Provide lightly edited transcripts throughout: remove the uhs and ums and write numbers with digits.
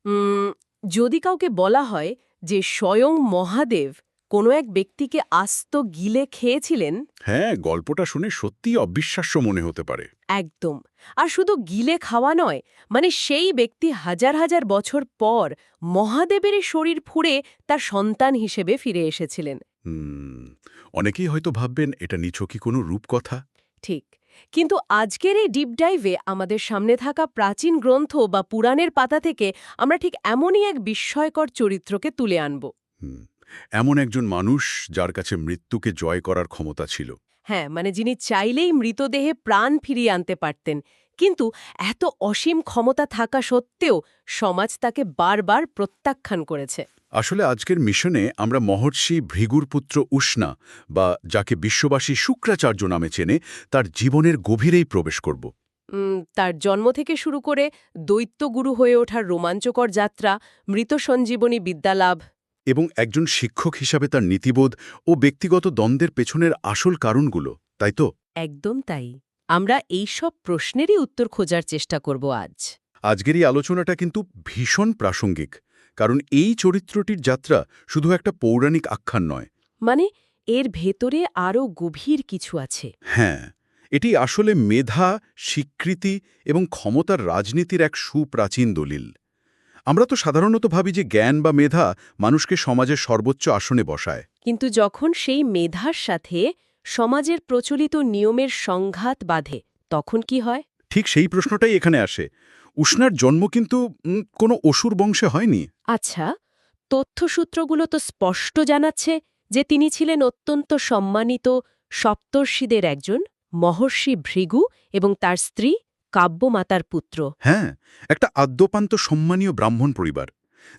উম, যদি কাউকে বলা হয় যে স্বয়ং মহাদেব কোনো এক ব্যক্তিকে আস্ত গিলে খেয়েছিলেন। হ্যাঁ, গল্পটা শুনে সত্যিই অবিশ্বাস্য মনে হতে পারে। একদম। আর শুধু গিলে খাওয়া নয়, মানে সেই ব্যক্তি হাজার হাজার বছর পর মহাদেবেরই শরীর ফুঁড়ে তার সন্তান হিসেবে ফিরে এসেছিলেন। হুম, অনেকেই হয়তো ভাববেন এটা নিছকই কোনো রূপকথা। ঠিক। কিন্তু আজকের এই ডিপ ডাইভে আমাদের সামনে থাকা প্রাচীন গ্রন্থ বা পুরাণের পাতা থেকে আমরা ঠিক এমনই এক বিস্ময়কর চরিত্রকে তুলে আনব। হুম, এমন একজন মানুষ যার কাছে মৃত্যুকে জয় করার ক্ষমতা ছিল। হ্যাঁ, মানে যিনি চাইলেই মৃতদেহে প্রাণ ফিরিয়ে আনতে পারতেন, কিন্তু এত অসীম ক্ষমতা থাকা সত্ত্বেও সমাজ তাকে বারবার প্রত্যাখ্যান করেছে। আসলে আজকের মিশনে আমরা মহর্ষি ভৃগুর পুত্র উষ্ণা, বা যাকে বিশ্ববাসী শুক্রাচার্য নামে চেনে, তার জীবনের গভীরেই প্রবেশ করব। তার জন্ম থেকে শুরু করে দৈত্যগুরু হয়ে ওঠার রোমাঞ্চকর যাত্রা, মৃত সঞ্জীবনী বিদ্যালাভ। এবং একজন শিক্ষক হিসাবে তার নীতিবোধ ও ব্যক্তিগত দ্বন্দ্বের পেছনের আসল কারণগুলো, তাই তো? একদম তাই। আমরা এই সব প্রশ্নেরই উত্তর খোঁজার চেষ্টা করব আজ। আজকের এই আলোচনাটা কিন্তু ভীষণ প্রাসঙ্গিক, কারণ এই চরিত্রটির যাত্রা শুধু একটা পৌরাণিক আখ্যান নয়। মানে এর ভেতরে আরও গভীর কিছু আছে। হ্যাঁ, এটি আসলে মেধা, স্বীকৃতি এবং ক্ষমতার রাজনীতির এক সুপ্রাচীন দলিল। আমরা তো সাধারণত ভাবি যে জ্ঞান বা মেধা মানুষকে সমাজের সর্বোচ্চ আসনে বসায়। কিন্তু যখন সেই মেধার সাথে সমাজের প্রচলিত নিয়মের সংঘাত বাধে, তখন কি হয়? ঠিক সেই প্রশ্নটাই এখানে আসে। উষ্ণার জন্ম কিন্তু কোনো অসুর বংশে হয়নি। আচ্ছা, তথ্যসূত্রগুলো তো স্পষ্ট জানাচ্ছে যে তিনি ছিলেন অত্যন্ত সম্মানিত সপ্তর্ষিদের একজন, মহর্ষি ভৃগু এবং তার স্ত্রী কাব্যমাতার পুত্র। হ্যাঁ, একটা আদ্যোপান্ত সম্মানীয় ব্রাহ্মণ পরিবার,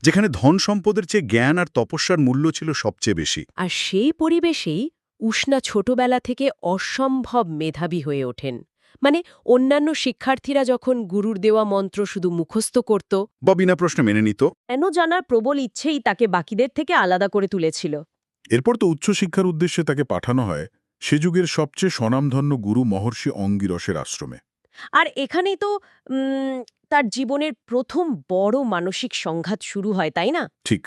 যেখানে ধন সম্পদের চেয়ে জ্ঞান আর তপস্যার মূল্য ছিল সবচেয়ে বেশি। আর সেই পরিবেশেই উষ্ণা ছোটবেলা থেকে অসম্ভব মেধাবী হয়ে ওঠেন। মানে অন্যান্য শিক্ষার্থীরা যখন গুরুর দেওয়া মন্ত্র শুধু মুখস্থ করত, বা বিনা প্রশ্নে মেনে নিত। কেন জানার প্রবল ইচ্ছেই তাকে বাকিদের থেকে আলাদা করে তুলেছিল। এরপর তো উচ্চশিক্ষার উদ্দেশ্যে তাকে পাঠানো হয় সে যুগের সবচেয়ে স্বনামধন্য গুরু মহর্ষি অঙ্গিরসের আশ্রমে। আর এখানেই তো তার জীবনের প্রথম বড় মানসিক সংঘাত শুরু হয়, তাই না? ঠিক,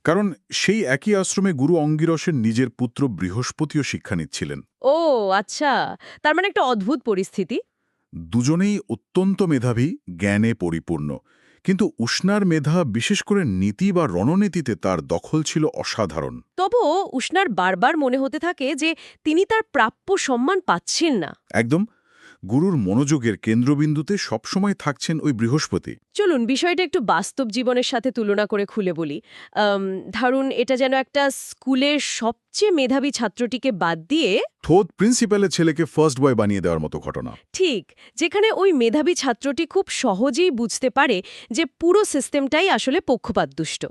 কারণ সেই একই আশ্রমে গুরু অঙ্গিরসের নিজের পুত্র বৃহস্পতিও শিক্ষা নিচ্ছিলেন। ও আচ্ছা, তার মানে একটা অদ্ভুত পরিস্থিতি। দুজনেই অত্যন্ত মেধাবী, জ্ঞানে পরিপূর্ণ, কিন্তু উষ্ণার মেধা, বিশেষ করে নীতি বা রণনীতিতে তার দখল ছিল অসাধারণ। তবুও উষ্ণার বারবার মনে হতে থাকে যে তিনি তার প্রাপ্য সম্মান পাচ্ছেন না। একদম, গুরুর মনোযোগের কেন্দ্রবিন্দুতে সবসময় থাকছেন ওই বৃহস্পতি। চলুন বিষয়টা একটু বাস্তব জীবনের সাথে তুলনা করে খুলে বলি। ধরুন এটা যেন একটা স্কুলের সবচেয়ে মেধাবী ছাত্রটিকে বাদ দিয়ে, থোদ প্রিন্সিপালের ছেলেকে ফার্স্ট বয় বানিয়ে দেওয়ার মতো ঘটনা। ঠিক, যেখানে ওই মেধাবী ছাত্রটি খুব সহজেই বুঝতে পারে যে পুরো সিস্টেমটাই আসলে পক্ষপাতদুষ্ট।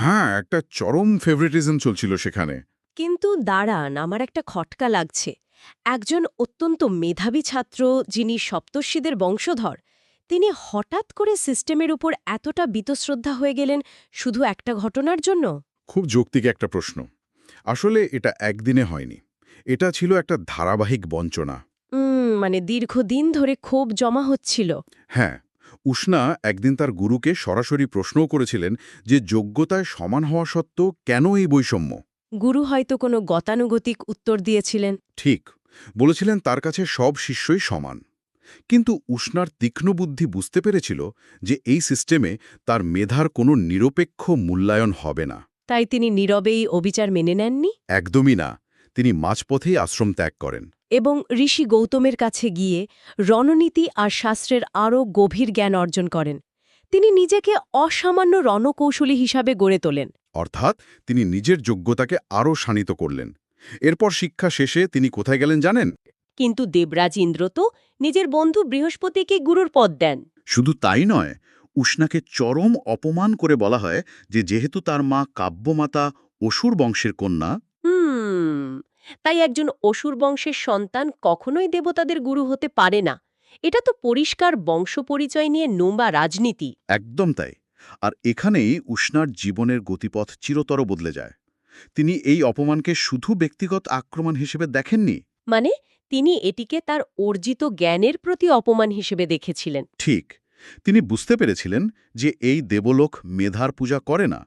হ্যাঁ, একটা চরম ফেভারিটিজম চলছিল সেখানে। কিন্তু দাঁড়ান, আমার একটা খটকা লাগছে। একজন অত্যন্ত মেধাবী ছাত্র, যিনি সপ্তর্ষিদের বংশধর, তিনি হঠাৎ করে সিস্টেমের উপর এতটা বীতশ্রদ্ধা হয়ে গেলেন শুধু একটা ঘটনার জন্য? খুব যৌক্তিক একটা প্রশ্ন। আসলে এটা একদিনে হয়নি, এটা ছিল একটা ধারাবাহিক বঞ্চনা। মানে দীর্ঘদিন ধরে ক্ষোভ জমা হচ্ছিল। হ্যাঁ, উষ্ণা একদিন তার গুরুকে সরাসরি প্রশ্নও করেছিলেন যে যোগ্যতায় সমান হওয়া সত্ত্বেও কেন এই বৈষম্য। গুরু হয়তো কোনো গতানুগতিক উত্তর দিয়েছিলেন। ঠিক, বলেছিলেন তার কাছে সব শিষ্যই সমান। কিন্তু উষ্ণার তীক্ষ্ণ বুদ্ধি বুঝতে পেরেছিল যে এই সিস্টেমে তার মেধার কোনো নিরপেক্ষ মূল্যায়ন হবে না। তাই তিনি নীরবেই অবিচার মেনে নেননি একদমই না, তিনি মাঝপথেই আশ্রম ত্যাগ করেন। এবং ঋষি গৌতমের কাছে গিয়ে রণনীতি আর শাস্ত্রের আরও গভীর জ্ঞান অর্জন করেন। তিনি নিজেকে অসামান্য রণকৌশলী হিসাবে গড়ে তোলেন। অর্থাৎ তিনি নিজের যোগ্যতাকে আরও শানিত করলেন। এরপর শিক্ষা শেষে তিনি কোথায় গেলেন জানেন? কিন্তু দেবরাজ ইন্দ্র তো নিজের বন্ধু বৃহস্পতিকে গুরুর পদ দেন। শুধু তাই নয়, উষ্ণাকে চরম অপমান করে বলা হয় যে যেহেতু তার মা কাব্যমাতা অসুর বংশের কন্যা। হুম তাই একজন অসুর বংশের সন্তান কখনোই দেবতাদের গুরু হতে পারে না। এটা তো পরিষ্কার বংশ পরিচয় নিয়ে নোংরা রাজনীতি। একদম তাই। আর এখানেই উষ্ণার জীবনের গতিপথ চিরতর বদলে যায়। তিনি এই অপমানকে শুধু ব্যক্তিগত আক্রমণ হিসেবে দেখেননি। মানে তিনি এটিকে তার অর্জিত জ্ঞানের প্রতি অপমান হিসেবে দেখেছিলেন। ঠিক, তিনি বুঝতে পেরেছিলেন যে এই দেবলোক মেধার পূজা করে না,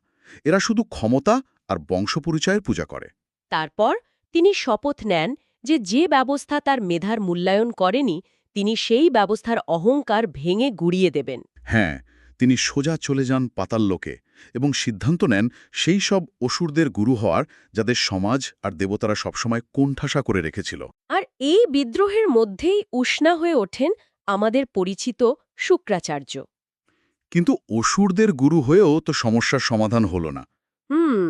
এরা শুধু ক্ষমতা আর বংশপরিচয়ের পূজা করে। তারপর তিনি শপথ নেন যে যে ব্যবস্থা তার মেধার মূল্যায়ন করেনি তিনি সেই ব্যবস্থার অহংকার ভেঙে গুড়িয়ে দেবেন। হ্যাঁ, তিনি সোজা চলে যান পাতাললোকে এবং সিদ্ধান্ত নেন সেই সব অসুরদের গুরু হওয়ার যাদের সমাজ আর দেবতারা সবসময় কোণঠাসা করে রেখেছিল। আর এই বিদ্রোহের মধ্যেই উষ্ণা হয়ে ওঠেন আমাদের পরিচিত শুক্রাচার্য। কিন্তু অসুরদের গুরু হয়েও তো সমস্যার সমাধান হলো না। হুম,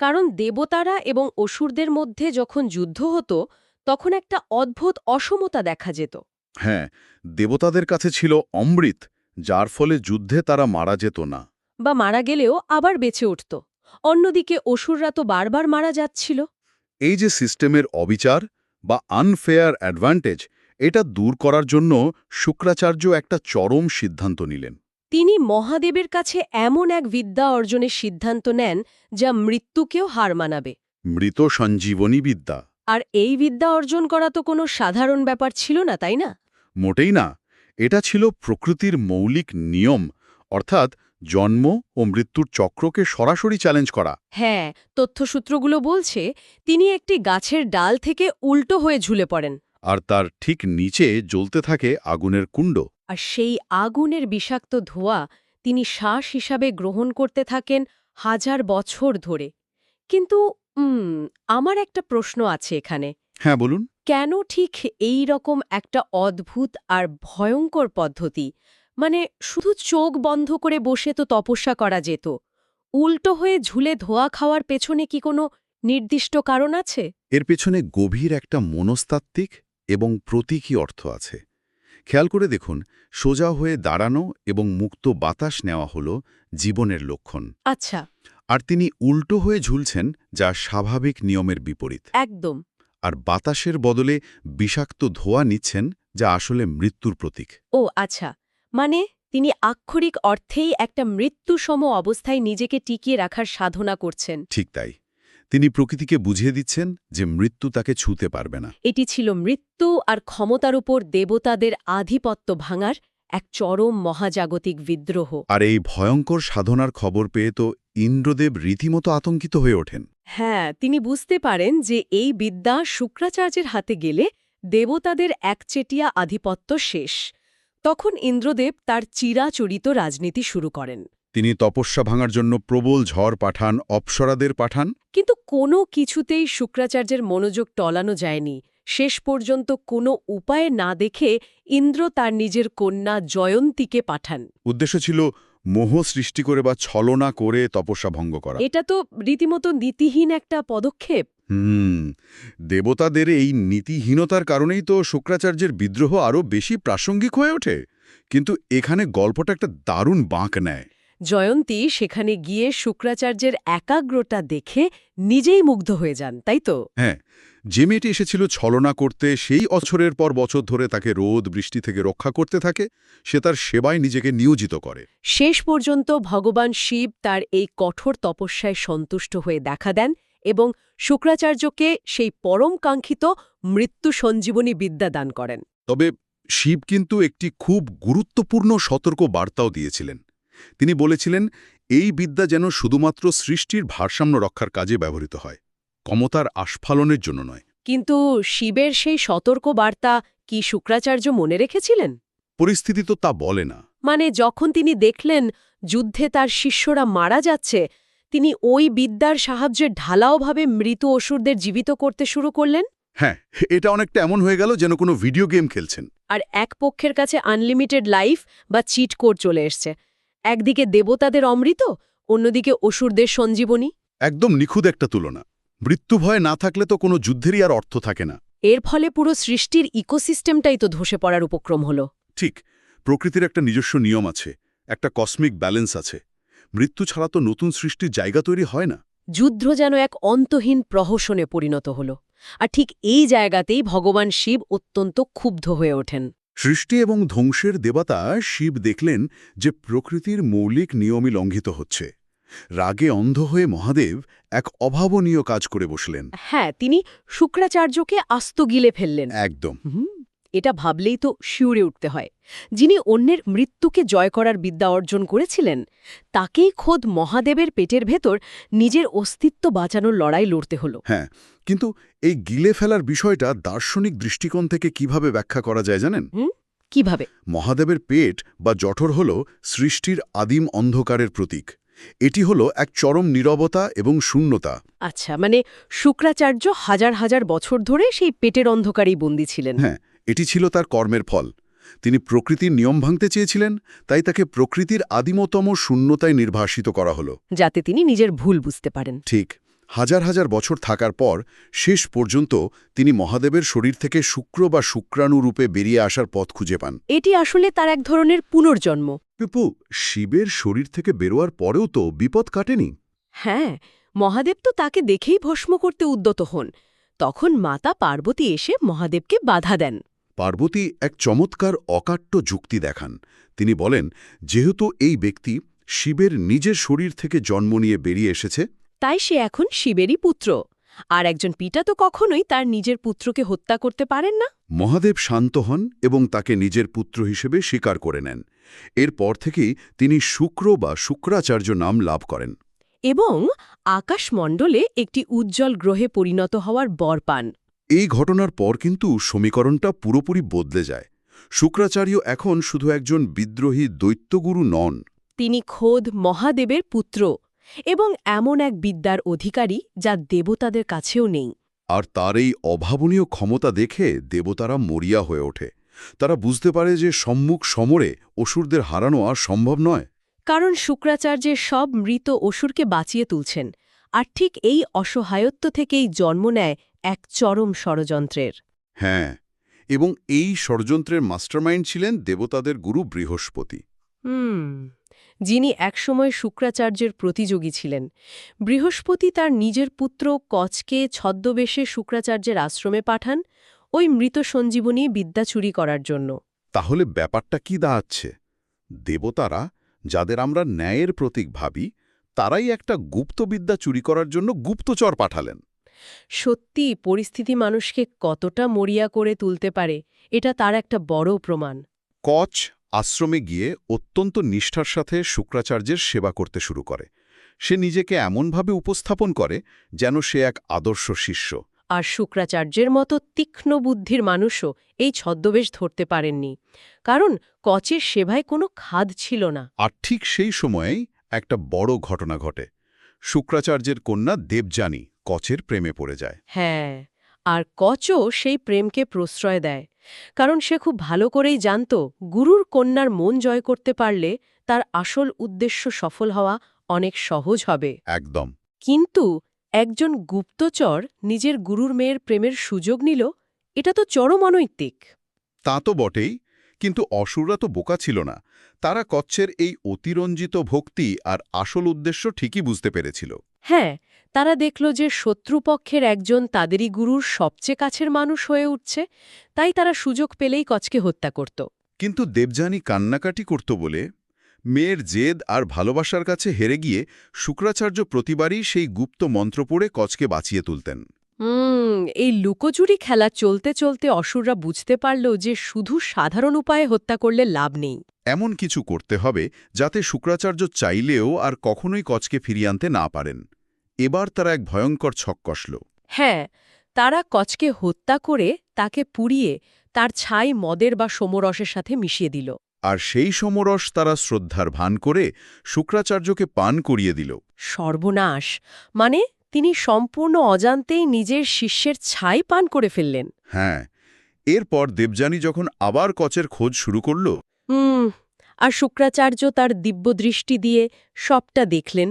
কারণ দেবতারা এবং অসুরদের মধ্যে যখন যুদ্ধ হতো তখন একটা অদ্ভুত অসমতা দেখা যেত। হ্যাঁ, দেবতাদের কাছে ছিল অমৃত, যার ফলে যুদ্ধে তারা মারা যেত না। বা মারা গেলেও আবার বেঁচে উঠত। অন্যদিকে অসুররা তো বারবার মারা যাচ্ছিল। এই যে সিস্টেমের অবিচার বা আনফেয়ার অ্যাডভান্টেজ, এটা দূর করার জন্য শুক্রাচার্য একটা চরম সিদ্ধান্ত নিলেন। তিনি মহাদেবের কাছে এমন এক বিদ্যা অর্জনের সিদ্ধান্ত নেন যা মৃত্যুকেও হার মানাবে। মৃত সঞ্জীবনী বিদ্যা। আর এই বিদ্যা অর্জন করা তো কোনো সাধারণ ব্যাপার ছিল না, তাই না? মোটেই না, এটা ছিল প্রকৃতির মৌলিক নিয়ম, অর্থাৎ জন্ম ও মৃত্যুর চক্রকে সরাসরি চ্যালেঞ্জ করা। হ্যাঁ, তথ্যসূত্রগুলো বলছে তিনি একটি গাছের ডাল থেকে উল্টো হয়ে ঝুলে পড়েন। আর তার ঠিক নিচে জ্বলতে থাকে আগুনের কুণ্ড। আর সেই আগুনের বিষাক্ত ধোঁয়া তিনি শ্বাস হিসাবে গ্রহণ করতে থাকেন হাজার বছর ধরে। কিন্তু আমার একটা প্রশ্ন আছে এখানে। হ্যাঁ, বলুন। কেন ঠিক এই রকম একটা অদ্ভুত আর ভয়ঙ্কর পদ্ধতি? মানে শুধু চোখ বন্ধ করে বসে তো তপস্যা করা যেত। উল্টো হয়ে ঝুলে ধোয়া খাওয়ার পেছনে কি কোনো নির্দিষ্ট কারণ আছে? এর পেছনে গভীর একটা মনস্তাত্ত্বিক এবং প্রতীকী অর্থ আছে। খেয়াল করে দেখুন, সোজা হয়ে দাঁড়ানো এবং মুক্ত বাতাস নেওয়া হলো জীবনের লক্ষণ। আচ্ছা, আর তিনি উল্টো হয়ে ঝুলছেন, যা স্বাভাবিক নিয়মের বিপরীত। একদম। আর বাতাসের বদলে বিষাক্ত ধোঁয়া নিচ্ছেন, যা আসলে মৃত্যুর প্রতীক। ও আচ্ছা, মানে তিনি আক্ষরিক অর্থেই একটা মৃত্যুসম অবস্থায় নিজেকে টিকিয়ে রাখার সাধনা করছেন। ঠিক তাই। তিনি প্রকৃতিকে বুঝিয়ে দিচ্ছেন যে মৃত্যু তাকে ছুঁতে পারবে না। এটি ছিল মৃত্যু আর ক্ষমতার উপর দেবতাদের আধিপত্য ভাঙার এক চরম মহাজাগতিক বিদ্রোহ। আর এই ভয়ঙ্কর সাধনার খবর পেয়ে তো ইন্দ্রদেব রীতিমতো আতঙ্কিত হয়ে ওঠেন। হ্যাঁ, তিনি বুঝতে পারেন যে এই বিদ্যা শুক্রাচার্যের হাতে গেলে দেবতাদের একচেটিয়া আধিপত্য শেষ। তখন ইন্দ্রদেব তার চিরাচরিত রাজনীতি শুরু করেন। তিনি তপস্যা ভাঙার জন্য প্রবল ঝড় পাঠান, অপ্সরাদের পাঠান। কিন্তু কোনো কিছুতেই শুক্রাচার্যের মনোযোগ টলানো যায়নি। শেষ পর্যন্ত কোনো উপায় না দেখে ইন্দ্র তার নিজের কন্যা জয়ন্তীকে পাঠান। উদ্দেশ্য ছিল মোহ সৃষ্টি করে বা ছলনা করে তপস্যা ভঙ্গ করা। এটা তো রীতিমতো নীতিহীন একটা পদক্ষেপ। দেবতাদের এই নীতিহীনতার কারণেই তো শুক্রাচার্যের বিদ্রোহ আরও বেশি প্রাসঙ্গিক হয়ে ওঠে। কিন্তু এখানে গল্পটা একটা দারুণ বাঁক নেয়। জয়ন্তী সেখানে গিয়ে শুক্রাচার্যের একাগ্রতা দেখে নিজেই মুগ্ধ হয়ে যান, তাই তো? হ্যাঁ, যে মেয়েটি এসেছিল ছলনা করতে, সেই বছরের পর বছর ধরে তাকে রোদ বৃষ্টি থেকে রক্ষা করতে থাকে। সে তার সেবায় নিজেকে নিয়োজিত করে। শেষ পর্যন্ত ভগবান শিব তার এই কঠোর তপস্যায় সন্তুষ্ট হয়ে দেখা দেন এবং শুক্রাচার্যকে সেই পরম কাঙ্ক্ষিত মৃত্যু সঞ্জীবনী বিদ্যা দান করেন। তবে শিব কিন্তু একটি খুব গুরুত্বপূর্ণ সতর্ক বার্তাও দিয়েছিলেন। তিনি বলেছিলেন, এই বিদ্যা যেন শুধুমাত্র সৃষ্টির ভারসাম্য রক্ষার কাজে ব্যবহৃত হয়, ক্ষমতার আস্ফালনের জন্য নয়। কিন্তু শিবের সেই সতর্ক বার্তা কি শুক্রাচার্য মনে রেখেছিলেন? পরিস্থিতি তো তা বলে না। মানে যখন তিনি দেখলেন যুদ্ধে তার শিষ্যরা মারা যাচ্ছে, তিনি ওই বিদ্যার সাহায্যে ঢালাওভাবে মৃত অসুরদের জীবিত করতে শুরু করলেন। হ্যাঁ, এটা অনেকটা এমন হয়ে গেল যেন কোনো ভিডিও গেম খেলছেন। আর এক পক্ষের কাছে আনলিমিটেড লাইফ বা চিট কোড চলে এসছে। একদিকে দেবতাদের অমৃত, অন্যদিকে অসুরদের সঞ্জীবনী। একদম নিখুঁত একটা তুলনা। মৃত্যু ভয় না থাকলে তো কোনো যুদ্ধেরই আর অর্থ থাকে না। এর ফলে পুরো সৃষ্টির ইকোসিস্টেমটাই তো ধসে পড়ার উপক্রম হলো। ঠিক, প্রকৃতির একটা নিজস্ব নিয়ম আছে, একটা কসমিক ব্যালেন্স আছে। মৃত্যু ছাড়া তো নতুন সৃষ্টির জায়গা তৈরি হয় না। যুদ্ধ যেন এক অন্তহীন প্রহসনে পরিণত হল। আর ঠিক এই জায়গাতেই ভগবান শিব অত্যন্ত ক্ষুব্ধ হয়ে ওঠেন। সৃষ্টি এবং ধ্বংসের দেবতা শিব দেখলেন যে প্রকৃতির মৌলিক নিয়মই লঙ্ঘিত হচ্ছে। রাগে অন্ধ হয়ে মহাদেব এক অভাবনীয় কাজ করে বসলেন। হ্যাঁ, তিনি শুক্রাচার্যকে আস্ত গিলে ফেললেন। একদম। এটা ভাবলেই তো শিউরে উঠতে হয়। যিনি অন্যের মৃত্যুকে জয় করার বিদ্যা অর্জন করেছিলেন, তাকেই খোদ মহাদেবের পেটের ভেতর নিজের অস্তিত্ব বাঁচানোর লড়াই লড়তে হলো। হ্যাঁ, কিন্তু এই গিলে ফেলার বিষয়টা দার্শনিক দৃষ্টিকোণ থেকে কিভাবে ব্যাখ্যা করা যায় জানেন? কিভাবে? মহাদেবের পেট বা জঠর হল সৃষ্টির আদিম অন্ধকারের প্রতীক। এটি হল এক চরম নীরবতা এবং শূন্যতা। আচ্ছা, মানে শুক্রাচার্য হাজার হাজার বছর ধরে সেই পেটের অন্ধকারেই বন্দী ছিলেন। হ্যাঁ, এটি ছিল তার কর্মের ফল। তিনি প্রকৃতির নিয়ম ভাঙতে চেয়েছিলেন, তাই তাকে প্রকৃতির আদিমতম শূন্যতায় নির্বাসিত করা হলো, যাতে তিনি নিজের ভুল বুঝতে পারেন। ঠিক। হাজার হাজার বছর থাকার পর শেষ পর্যন্ত তিনি মহাদেবের শরীর থেকে শুক্র বা শুক্রাণু রূপে বেরিয়ে আসার পথ খুঁজে পান। এটি আসলে তার এক ধরনের পুনর্জন্ম। পিপু, শিবের শরীর থেকে বেরোয়ার পরেও তো বিপদ কাটেনি। হ্যাঁ, মহাদেব তো তাকে দেখেই ভস্ম করতে উদ্যত হন। তখন মাতা পার্বতী এসে মহাদেবকে বাধা দেন। পার্বতী এক চমৎকার অকাট্য যুক্তি দেখান। তিনি বলেন, যেহেতু এই ব্যক্তি শিবের নিজের শরীর থেকে জন্ম নিয়ে বেরিয়ে এসেছে, তাই সে এখন শিবেরই পুত্র। আর একজন পিতা তো কখনোই তার নিজের পুত্রকে হত্যা করতে পারেন না। মহাদেব শান্ত হন এবং তাকে নিজের পুত্র হিসেবে স্বীকার করে নেন। এরপর থেকেই তিনি শুক্র বা শুক্রাচার্য নাম লাভ করেন এবং আকাশমণ্ডলে একটি উজ্জ্বল গ্রহে পরিণত হওয়ার বর পান। এই ঘটনার পর কিন্তু সমীকরণটা পুরোপুরি বদলে যায়। শুক্রাচার্য এখন শুধু একজন বিদ্রোহী দৈত্যগুরু নন। তিনি খোদ মহাদেবের পুত্র এবং এমন এক বিদ্যার অধিকারী যা দেবতাদের কাছেও নেই। আর তার এই অভাবনীয় ক্ষমতা দেখে দেবতারা মরিয়া হয়ে ওঠে। তারা বুঝতে পারে যে সম্মুখ সমরে অসুরদের হারানো আর সম্ভব নয়। কারণ শুক্রাচার্যের সব মৃত অসুরকে বাঁচিয়ে তুলছেন। আর ঠিক এই অসহায়ত্ব থেকেই জন্ম নেয় এক চরম ষড়যন্ত্রের। হ্যাঁ, এবং এই ষড়যন্ত্রের মাস্টারমাইন্ড ছিলেন দেবতাদের গুরু বৃহস্পতি। যিনি একসময় শুক্রাচার্যের প্রতিযোগী ছিলেন। বৃহস্পতি তার নিজের পুত্র কচকে ছদ্মবেশে শুক্রাচার্যের আশ্রমে পাঠান, ওই মৃত সঞ্জীবনী বিদ্যা চুরি করার জন্য। তাহলে ব্যাপারটা কি দাঁড়াচ্ছে? দেবতারা, যাদের আমরা ন্যায়ের প্রতীক ভাবি, তারাই একটা গুপ্তবিদ্যা চুরি করার জন্য গুপ্তচর পাঠালেন। সত্যি পরিস্থিতি মানুষকে কতটা মরিয়া করে তুলতে পারে, এটা তার একটা বড় প্রমাণ। কচ আশ্রমে গিয়ে অত্যন্ত নিষ্ঠার সাথে শুক্রাচার্যের সেবা করতে শুরু করে। সে নিজেকে এমনভাবে উপস্থাপন করে যেন সে এক আদর্শ শিষ্য। আর শুক্রাচার্যের মতো তীক্ষ্ণ বুদ্ধির মানুষও এই ছদ্মবেশ ধরতে পারেননি, কারণ কচের সেবায় কোনো খাদ ছিল না। আর ঠিক সেই সময়েই একটা বড় ঘটনা ঘটে। শুক্রাচার্যের কন্যা দেবযানী কচের প্রেমে পড়ে যায়। হ্যাঁ, আর কচও সেই প্রেমকে প্রশ্রয় দেয়, কারণ সে খুব ভালো করেই জানত গুরুর কন্যার মন জয় করতে পারলে তার আসল উদ্দেশ্য সফল হওয়া অনেক সহজ হবে। একদম। কিন্তু একজন গুপ্তচর নিজের গুরুর মেয়ের প্রেমের সুযোগ নিল, এটা তো চরম অনৈতিক। তা তো বটেই, কিন্তু অসুররা তো বোকা ছিল না। তারা কচ্ছের এই অতিরঞ্জিত ভক্তি আর আসল উদ্দেশ্য ঠিকই বুঝতে পেরেছিল। হ্যাঁ, তারা দেখল যে শত্রুপক্ষের একজন তাদেরই গুরুর সবচেয়ে কাছের মানুষ হয়ে উঠছে, তাই তারা সুযোগ পেলেই কচকে হত্যা করত। কিন্তু দেবযানী কান্নাকাটি করত বলে, মেয়ের জেদ আর ভালোবাসার কাছে হেরে গিয়ে শুক্রাচার্য প্রতিবারই সেই গুপ্ত মন্ত্র পড়ে কচকে বাঁচিয়ে তুলতেন। এই লুকোচুরি খেলা চলতে চলতে অসুররা বুঝতে পারল যে শুধু সাধারণ উপায়ে হত্যা করলে লাভ নেই। এমন কিছু করতে হবে যাতে শুক্রাচার্য চাইলেও আর কখনোই কচকে ফিরিয়ে আনতে না পারেন। এবার তারা এক ভয়ঙ্কর ছক কষল। হ্যাঁ, তারা কচকে হত্যা করে তাকে পুড়িয়ে তার ছাই মদের বা সোমরসের সাথে মিশিয়ে দিল। আর সেই সমরস তারা শ্রদ্ধার ভান করে শুক্রাচার্যকে পান করিয়ে দিল। সর্বনাশ! মানে তিনি সম্পূর্ণ অজান্তেই নিজের শিষ্যের ছাই পান করে ফেললেন। হ্যাঁ, এরপর দেবযানী যখন আবার কচের খোঁজ শুরু করল, আর শুক্রাচার্য তার দিব্যদৃষ্টি দিয়ে সবটা দেখলেন,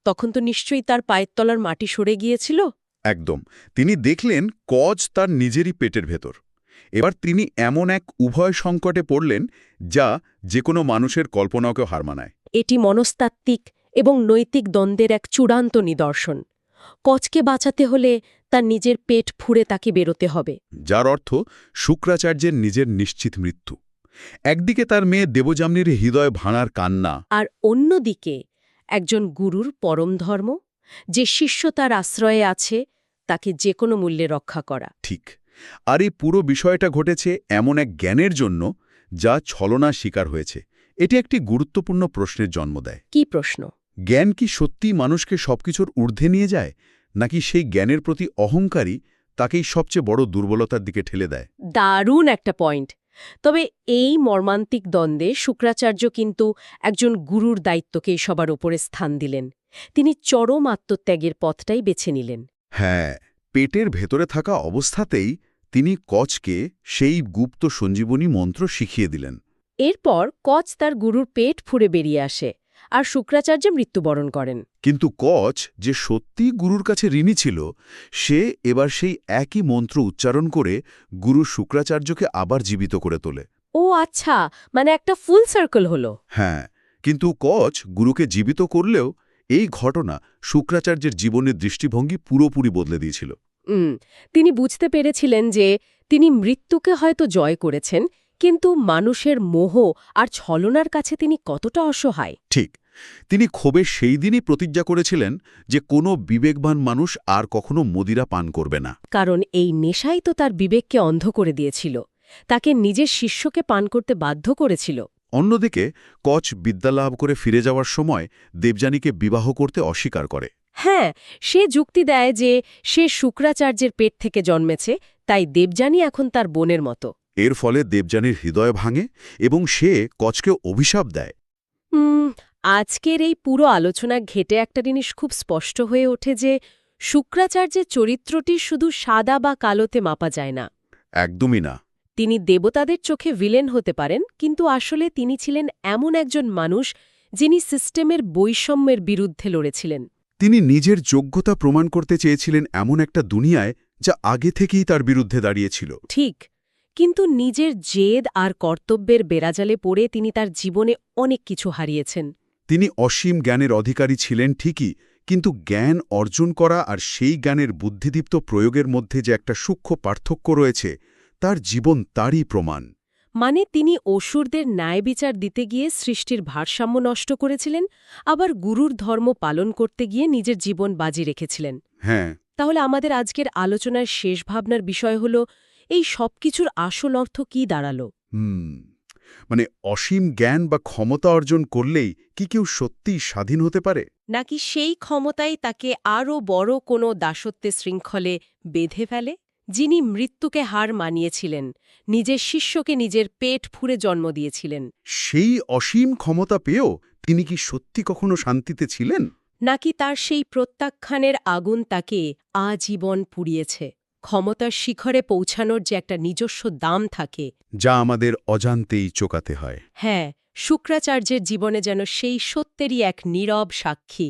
তখন তো নিশ্চয়ই তার পায়ের তলার মাটি সরে গিয়েছিল। একদম, তিনি দেখলেন কচ তার নিজেরই পেটের ভেতর। এবার তিনি এমন এক উভয় সংকটে পড়লেন যা যে কোনো মানুষের কল্পনাকেও হার মানায়। এটি মনস্তাত্ত্বিক এবং নৈতিক দ্বন্দ্বের এক চূড়ান্ত নিদর্শন। কচকে বাঁচাতে হলে তার নিজের পেট ফুঁড়ে তাকে বেরোতে হবে, যার অর্থ শুক্রাচার্যের নিজের নিশ্চিত মৃত্যু। একদিকে তার মেয়ে দেবযানীর হৃদয় ভাঙার কান্না, আর অন্যদিকে একজন গুরুর পরম ধর্ম, যে শিষ্য তার আশ্রয়ে আছে, তাকে যে কোনো মূল্যে রক্ষা করা। ঠিক আর এই পুরো বিষয়টা ঘটেছে এমন এক জ্ঞানের জন্য যা ছলনার শিকার হয়েছে। এটি একটি গুরুত্বপূর্ণ প্রশ্নের জন্ম দেয়। কি প্রশ্ন? জ্ঞান কি সত্যিই মানুষকে সবকিছুর ঊর্ধ্বে নিয়ে যায়, নাকি সেই জ্ঞানের প্রতি অহংকারী তাকেই সবচেয়ে বড় দুর্বলতার দিকে ঠেলে দেয়? দারুণ একটা পয়েন্ট। তবে এই মর্মান্তিক দ্বন্দ্বে শুক্রাচার্য কিন্তু একজন গুরুর দায়িত্বকেই সবার ওপরে স্থান দিলেন। তিনি চরম আত্মত্যাগের পথটাই বেছে নিলেন। হ্যাঁ, পেটের ভেতরে থাকা অবস্থাতেই তিনি কচকে সেই গুপ্ত সঞ্জীবনী মন্ত্র শিখিয়ে দিলেন। এরপর কচ তার গুরুর পেট ফুঁড়ে বেরিয়ে আসে, আর শুক্রাচার্য মৃত্যুবরণ করেন। কিন্তু কচ, যে সত্যিই গুরুর কাছে ঋণী ছিল, সে এবার সেই একই মন্ত্র উচ্চারণ করে গুরু শুক্রাচার্যকে আবার জীবিত করে তোলে। ও আচ্ছা, মানে একটা ফুল সার্কেল হলো। হ্যাঁ, কিন্তু কচ গুরুকে জীবিত করলেও এই ঘটনা শুক্রাচার্যের জীবনের দৃষ্টিভঙ্গি পুরোপুরি বদলে দিয়েছিল। তিনি বুঝতে পেরেছিলেন যে তিনি মৃত্যুকে হয়তো জয় করেছেন, কিন্তু মানুষের মোহ আর ছলনার কাছে তিনি কতটা অসহায়। ঠিক, তিনি ক্ষোভে সেই দিনই প্রতিজ্ঞা করেছিলেন যে কোনো বিবেকবান মানুষ আর কখনো মদিরা পান করবে না। কারণ এই নেশাই তো তার বিবেককে অন্ধ করে দিয়েছিল, তাকে নিজের শিষ্যকে পান করতে বাধ্য করেছিল। অন্যদিকে কচ বিদ্যালাভ করে ফিরে যাওয়ার সময় দেবযানীকে বিবাহ করতে অস্বীকার করে। হ্যাঁ, সে যুক্তি দেয় যে সে শুক্রাচার্যের পেট থেকে জন্মেছে, তাই দেবযানী এখন তার বোনের মতো। এর ফলে দেবযানীর হৃদয় ভাঙে এবং সে কচকে অভিশাপ দেয়। আজকের এই পুরো আলোচনা ঘেটে একটা জিনিস খুব স্পষ্ট হয়ে ওঠে যে শুক্রাচার্যের চরিত্রটি শুধু সাদা বা কালোতে মাপা যায় না। একদমই না। তিনি দেবতাদের চোখে ভিলেন হতে পারেন, কিন্তু আসলে তিনি ছিলেন এমন একজন মানুষ যিনি সিস্টেমের বৈষম্যের বিরুদ্ধে লড়েছিলেন। তিনি নিজের যোগ্যতা প্রমাণ করতে চেয়েছিলেন এমন একটা দুনিয়ায় যা আগে থেকেই তার বিরুদ্ধে দাঁড়িয়েছিল। ঠিক, কিন্তু নিজের জেদ আর কর্তব্যের বেড়াজালে পড়ে তিনি তার জীবনে অনেক কিছু হারিয়েছেন। তিনি অসীম জ্ঞানের অধিকারী ছিলেন ঠিকই, কিন্তু জ্ঞান অর্জন করা আর সেই জ্ঞানের বুদ্ধিদীপ্ত প্রয়োগের মধ্যে যে একটা সূক্ষ্ম পার্থক্য রয়েছে, তার জীবন তারই প্রমাণ। মানে তিনি অসুরদের ন্যায় বিচার দিতে গিয়ে সৃষ্টির ভারসাম্য নষ্ট করেছিলেন, আবার গুরুর ধর্ম পালন করতে গিয়ে নিজের জীবন বাজি রেখেছিলেন। হ্যাঁ, তাহলে আমাদের আজকের আলোচনার শেষ ভাবনার বিষয় হল, এই সবকিছুর আসল অর্থ কী দাঁড়ালো? মানে অসীম জ্ঞান বা ক্ষমতা অর্জন করলেই কি কেউ সত্যিই স্বাধীন হতে পারে? নাকি সেই ক্ষমতাই তাকে আরও বড় কোনো দাসত্বের শৃঙ্খলে বেঁধে ফেলে? যিনি মৃত্যুকে হার মানিয়েছিলেন, নিজের শিষ্যকে নিজের পেট ফুঁড়ে জন্ম দিয়েছিলেন, সেই অসীম ক্ষমতা পেয়েও তিনি কি সত্যি কখনো শান্তিতে ছিলেন? নাকি তার সেই প্রত্যাখ্যানের আগুন তাকে আজীবন পুড়িয়েছে? ক্ষমতার শিখরে পৌঁছানোর যে একটা নিজস্ব দাম থাকে, যা আমাদের অজান্তেই চোকাতে হয়। হ্যাঁ, শুক্রাচার্যের জীবনে যেন সেই সত্যেরই এক নীরব সাক্ষী।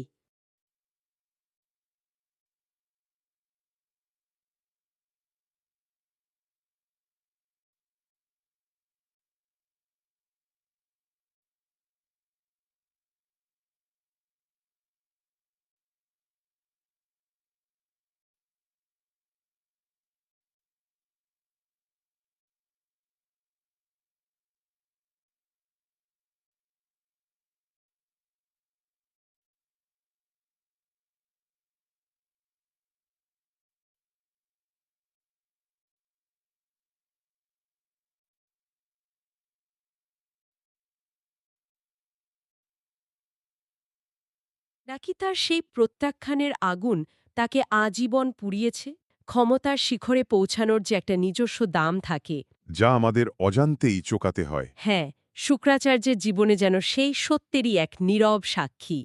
নাকি তার সেই প্রত্যাখ্যানের আগুন তাকে আজীবন পুড়িয়েছে? ক্ষমতার শিখরে পৌঁছানোর যে একটা নিজস্ব দাম থাকে, যা আমাদের অজান্তেই চোকাতে হয়। হ্যাঁ, শুক্রাচার্যের জীবনে যেন সেই সত্যেরই এক নীরব সাক্ষী।